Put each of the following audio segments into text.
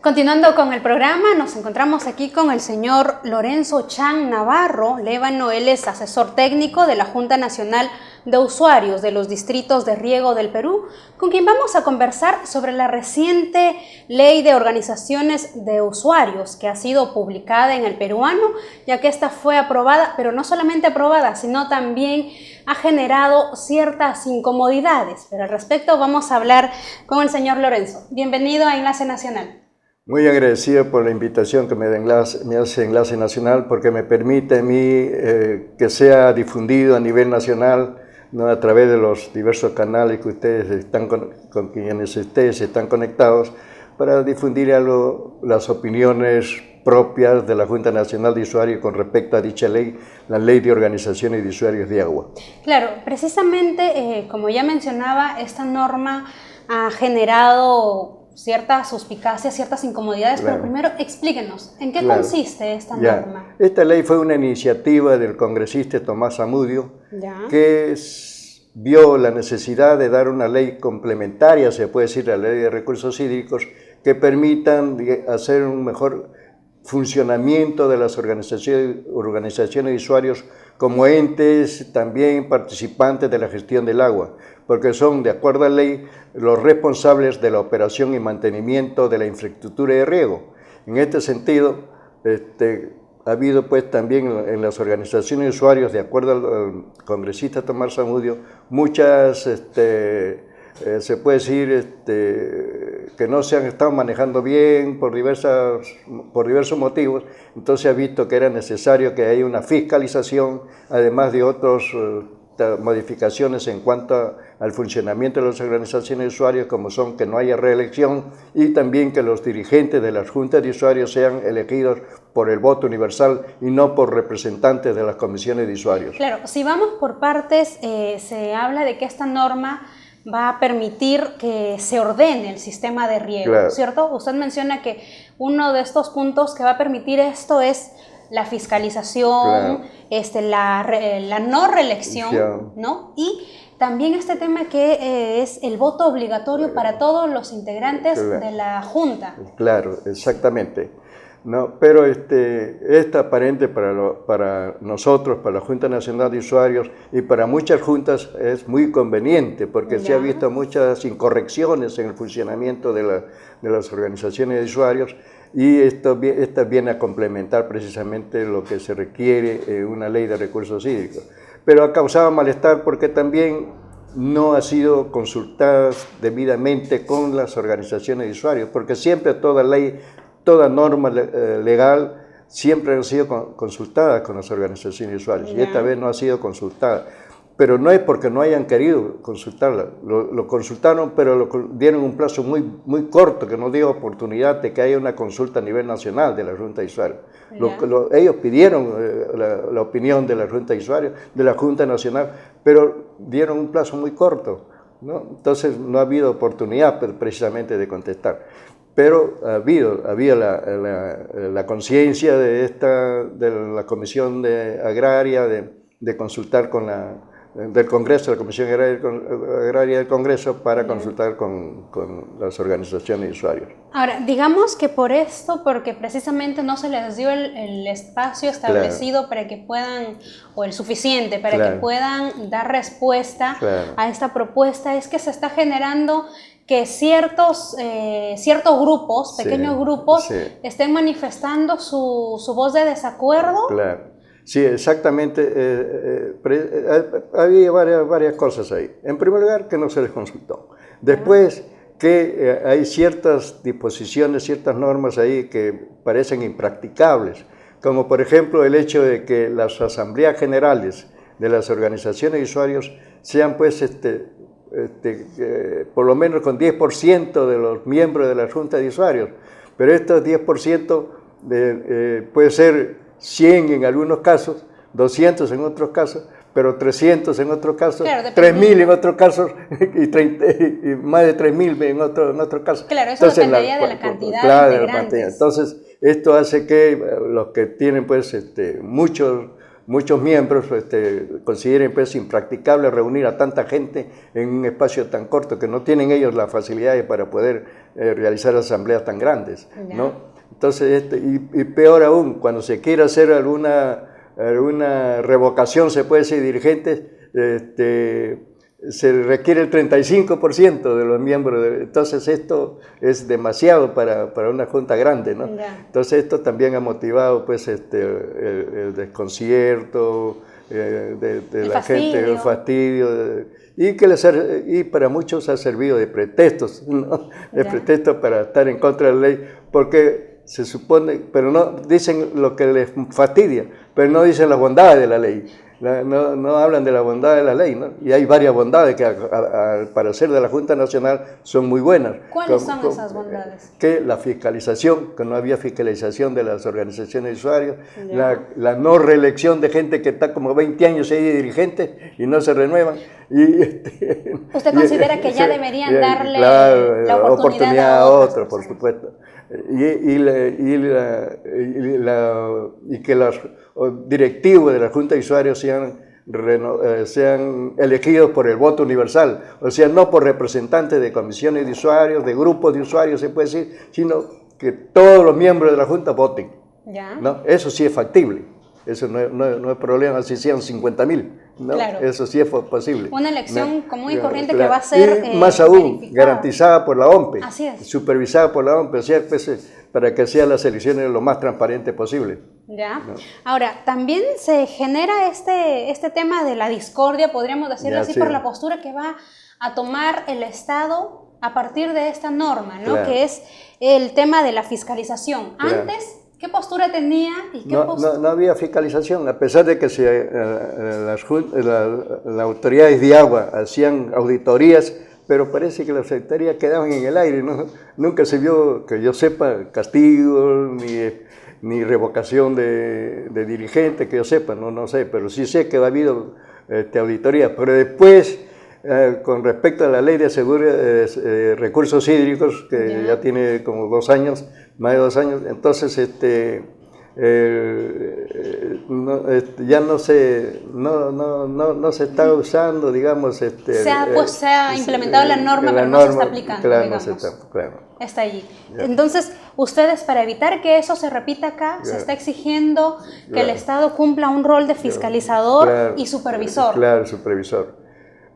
Continuando con el programa, nos encontramos aquí con el señor Lorenzo Chan Navarro Lévano. Él es asesor técnico de la Junta Nacional de Usuarios de los Distritos de Riego del Perú, con quien vamos a conversar sobre la reciente Ley de Organizaciones de Usuarios que ha sido publicada en el peruano, ya que esta fue aprobada, pero no solamente aprobada, sino también ha generado ciertas incomodidades. Pero al respecto vamos a hablar con el señor Lorenzo. Bienvenido a Enlace Nacional. Muy agradecido por la invitación que me hace Enlace Nacional, porque me permite a mí que sea difundido a nivel nacional, ¿no?, a través de los diversos canales que ustedes están con quienes ustedes están conectados, para difundir las opiniones propias de la Junta Nacional de Usuarios con respecto a dicha ley, la Ley de Organizaciones de Usuarios de Agua. Claro, precisamente, como ya mencionaba, esta norma ha generado ciertas suspicacias, ciertas incomodidades, claro. Pero primero explíquenos, ¿en qué consiste esta norma? Esta ley fue una iniciativa del congresista Tomás Zamudio, que vio la necesidad de dar una ley complementaria, se puede decir, la Ley de Recursos Hídricos, que permitan hacer un mejor funcionamiento de las organizaciones de usuarios como entes también participantes de la gestión del agua, porque son, de acuerdo a la ley, los responsables de la operación y mantenimiento de la infraestructura de riego. En este sentido, ha habido pues también en las organizaciones de usuarios, de acuerdo al congresista Tomás Zamudio, muchas, se puede decir, que no se han estado manejando bien por diversos motivos. Entonces ha visto que era necesario que haya una fiscalización, además de otras modificaciones en cuanto al funcionamiento de las organizaciones de usuarios, como son que no haya reelección y también que los dirigentes de las juntas de usuarios sean elegidos por el voto universal y no por representantes de las comisiones de usuarios. Claro, si vamos por partes, se habla de que esta norma va a permitir que se ordene el sistema de riego, claro, ¿cierto? Usted menciona que uno de estos puntos que va a permitir esto es la fiscalización, claro, la no reelección, ¿no? Y también este tema que es el voto obligatorio para todos los integrantes, claro, de la Junta. Claro, exactamente. No, pero es aparente para nosotros, para la Junta Nacional de Usuarios y para muchas juntas es muy conveniente, porque se ha visto muchas incorrecciones en el funcionamiento de las organizaciones de usuarios, y esta viene a complementar precisamente lo que se requiere una ley de recursos hídricos. Pero ha causado malestar porque también no ha sido consultada debidamente con las organizaciones de usuarios, porque siempre toda ley, toda norma legal siempre ha sido consultada con las organizaciones de usuarios, y esta vez no ha sido consultada. Pero no es porque no hayan querido consultarla, lo consultaron, pero dieron un plazo muy corto, que no dio oportunidad de que haya una consulta a nivel nacional de la Junta de Usuarios. Ellos pidieron la opinión de la Junta de Usuarios, de la Junta Nacional, pero dieron un plazo muy corto, ¿no? Entonces no ha habido oportunidad precisamente de contestar. Pero había la conciencia de la Comisión Agraria de consultar del Congreso, la Comisión Agraria del Congreso, para consultar con las organizaciones de usuarios. Ahora, digamos que por esto, porque precisamente no se les dio el espacio establecido, claro, para que puedan, o el suficiente, para, claro, que puedan dar respuesta, claro, a esta propuesta, es que se está generando que ciertos grupos, pequeños, sí, grupos, sí, estén manifestando su voz de desacuerdo. Claro. Sí, exactamente. Había varias cosas ahí. En primer lugar, que no se les consultó. Después, que hay ciertas disposiciones, ciertas normas ahí que parecen impracticables, como por ejemplo el hecho de que las asambleas generales de las organizaciones de usuarios sean pues por lo menos con 10% de los miembros de la Junta de Usuarios, pero estos 10% puede ser 100 en algunos casos, 200 en otros casos, pero 300 en otros casos, claro, 3.000 en otros casos y más de 3.000 en otros casos. Claro, eso dependería de la cantidad, claro, de integrantes. Entonces, esto hace que los que tienen pues muchos muchos miembros consideren pues impracticable reunir a tanta gente en un espacio tan corto, que no tienen ellos las facilidades para poder realizar asambleas tan grandes, ¿no? Entonces, y peor aún, cuando se quiere hacer alguna revocación, se puede decir, dirigentes, se requiere el 35% de los miembros, entonces esto es demasiado para una junta grande, ¿no? Entonces esto también ha motivado pues el desconcierto de la gente, el fastidio, y para muchos ha servido de pretextos, ¿no? De pretexto para estar en contra de la ley, porque se supone, pero no dicen lo que les fastidia, pero no dicen las bondades de la ley. No hablan de la bondad de la ley, ¿no? Y hay varias bondades que al parecer de la Junta Nacional son muy buenas. ¿Cuáles son esas bondades? Que la fiscalización, que no había fiscalización de las organizaciones de usuarios, la no reelección de gente que está como 20 años ahí de dirigentes y no se renuevan. ¿Usted considera que ya deberían darle la oportunidad a otros, por supuesto? Y que los directivos de la Junta de Usuarios sean elegidos por el voto universal, o sea, no por representantes de comisiones de usuarios, de grupos de usuarios, se puede decir, sino que todos los miembros de la Junta voten, ¿no? Eso sí es factible, eso no es problema si sean 50.000, ¿no? Claro. Eso sí es posible. Una elección común y corriente que va a ser y más aún, garantizada por la OMPE, así es, supervisada por la OMPE, o sea, pues, para que sean las elecciones lo más transparentes posible. ¿No? Ahora, también se genera este tema de la discordia, podríamos decirlo así, por la postura que va a tomar el Estado a partir de esta norma, ¿no? Que es el tema de la fiscalización. Antes, ¿qué postura tenía y qué postura? No había fiscalización, a pesar de que las autoridades de agua hacían auditorías, pero parece que las auditorías quedaban en el aire, ¿no? Nunca se vio, que yo sepa, castigo ni revocación de dirigentes, que yo sepa, no sé, pero sí sé que ha habido auditorías. Pero después, con respecto a la ley de recursos hídricos, que ya tiene como 2 años, más de 2 años, entonces ya no se está usando, digamos, se ha implementado la norma, pero no se está aplicando, claro, digamos. No se está, claro. Está allí. Entonces, ustedes, para evitar que eso se repita acá, se está exigiendo que el Estado cumpla un rol de fiscalizador y supervisor. Claro, supervisor.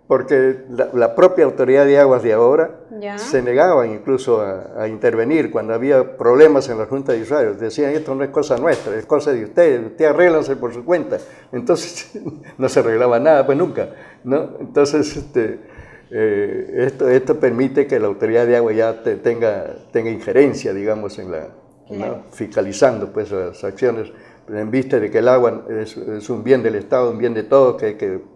Porque la propia autoridad de aguas de ahora se negaban incluso a intervenir cuando había problemas en la Junta de Usuarios. Decían, esto no es cosa nuestra, es cosa de ustedes arréglanse por su cuenta. Entonces no se arreglaba nada, pues nunca, ¿no? Entonces esto permite que la autoridad de agua ya tenga injerencia, digamos, ¿no? Fiscalizando pues las acciones, en vista de que el agua es un bien del Estado, un bien de todos,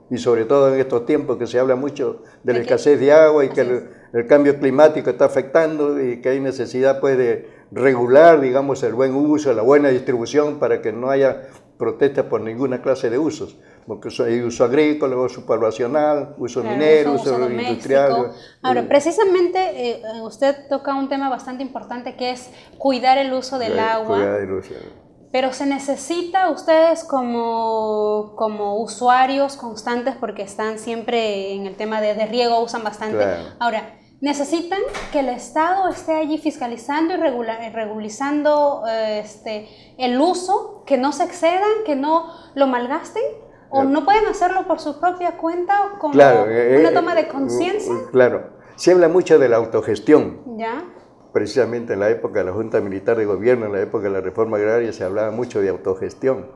y sobre todo en estos tiempos que se habla mucho de la escasez de agua y que el cambio climático está afectando y que hay necesidad pues de regular, digamos, el buen uso, la buena distribución para que no haya protestas por ninguna clase de usos, porque hay uso agrícola, uso poblacional, uso minero, uso industrial. Ahora, precisamente usted toca un tema bastante importante que es cuidar el uso del agua. Cuidar el uso. Pero se necesita, ustedes como usuarios constantes, porque están siempre en el tema de riego, usan bastante. Ahora, necesitan que el Estado esté allí fiscalizando y regularizando el uso, que no se excedan, que no lo malgasten, o no pueden hacerlo por su propia cuenta como una toma de conciencia. Claro, se habla mucho de la autogestión. ¿Ya? Precisamente en la época de la Junta Militar de Gobierno, en la época de la Reforma Agraria, se hablaba mucho de autogestión.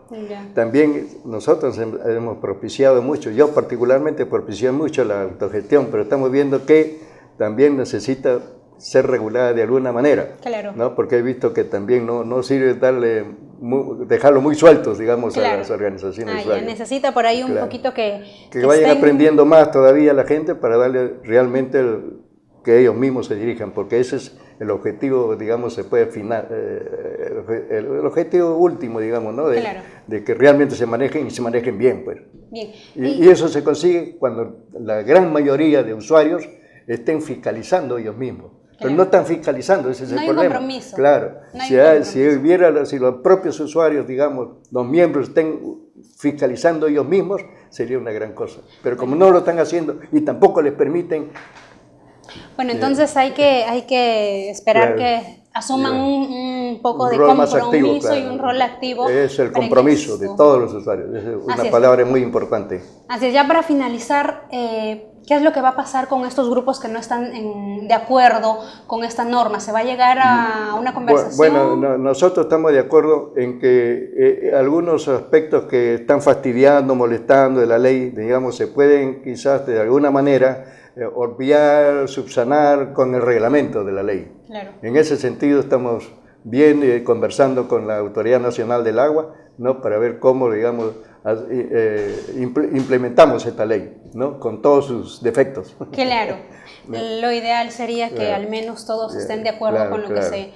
También nosotros hemos propiciado mucho, yo particularmente propicié mucho la autogestión, pero estamos viendo que también necesita ser regulada de alguna manera, ¿no? Porque he visto que también no sirve dejarlo muy sueltos, digamos, a las organizaciones usuarias. Necesita por ahí un poquito que vayan aprendiendo más todavía la gente para darle realmente que ellos mismos se dirijan, porque ese es el objetivo, digamos, se puede afinar, el objetivo último, digamos, ¿no? De que realmente se manejen y se manejen bien, pues. Bien. Y eso se consigue cuando la gran mayoría de usuarios estén fiscalizando ellos mismos. Pero no están fiscalizando, ese es el problema. No hay un compromiso. Claro, si los propios usuarios, digamos, los miembros estén fiscalizando ellos mismos, sería una gran cosa. Pero como no lo están haciendo y tampoco les permiten... Bueno, entonces hay que esperar que asuman un poco de rol más compromiso activo, y un rol activo. Es el compromiso de todos los usuarios, es una palabra muy importante. Así es, ya para finalizar, ¿qué es lo que va a pasar con estos grupos que no están de acuerdo con esta norma? ¿Se va a llegar a una conversación? Bueno, nosotros estamos de acuerdo en que algunos aspectos que están fastidiando, molestando de la ley, digamos, se pueden quizás de alguna manera obviar, subsanar con el reglamento de la ley. Claro. En ese sentido estamos bien conversando con la Autoridad Nacional del Agua, ¿no? Para ver cómo, digamos, implementamos esta ley, ¿no? Con todos sus defectos. Claro. Lo ideal sería que al menos todos estén de acuerdo con lo que se...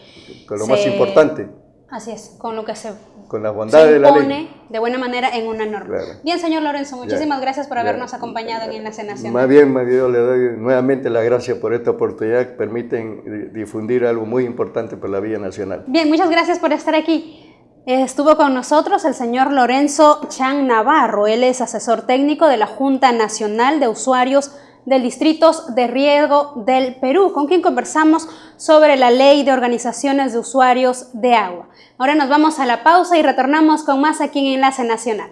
Con lo más importante. Así es, con lo que se... Con las bondades de la ley. De buena manera en una norma. Claro. Bien, señor Lorenzo, muchísimas gracias por habernos acompañado en Enlace Nacional. Más bien, yo le doy nuevamente las gracias por esta oportunidad que permiten difundir algo muy importante por la vía nacional. Bien, muchas gracias por estar aquí. Estuvo con nosotros el señor Lorenzo Chang Navarro. Él es asesor técnico de la Junta Nacional de Usuarios del Distritos de Riego del Perú, con quien conversamos sobre la Ley de Organizaciones de Usuarios de Agua. Ahora nos vamos a la pausa y retornamos con más aquí en Enlace Nacional.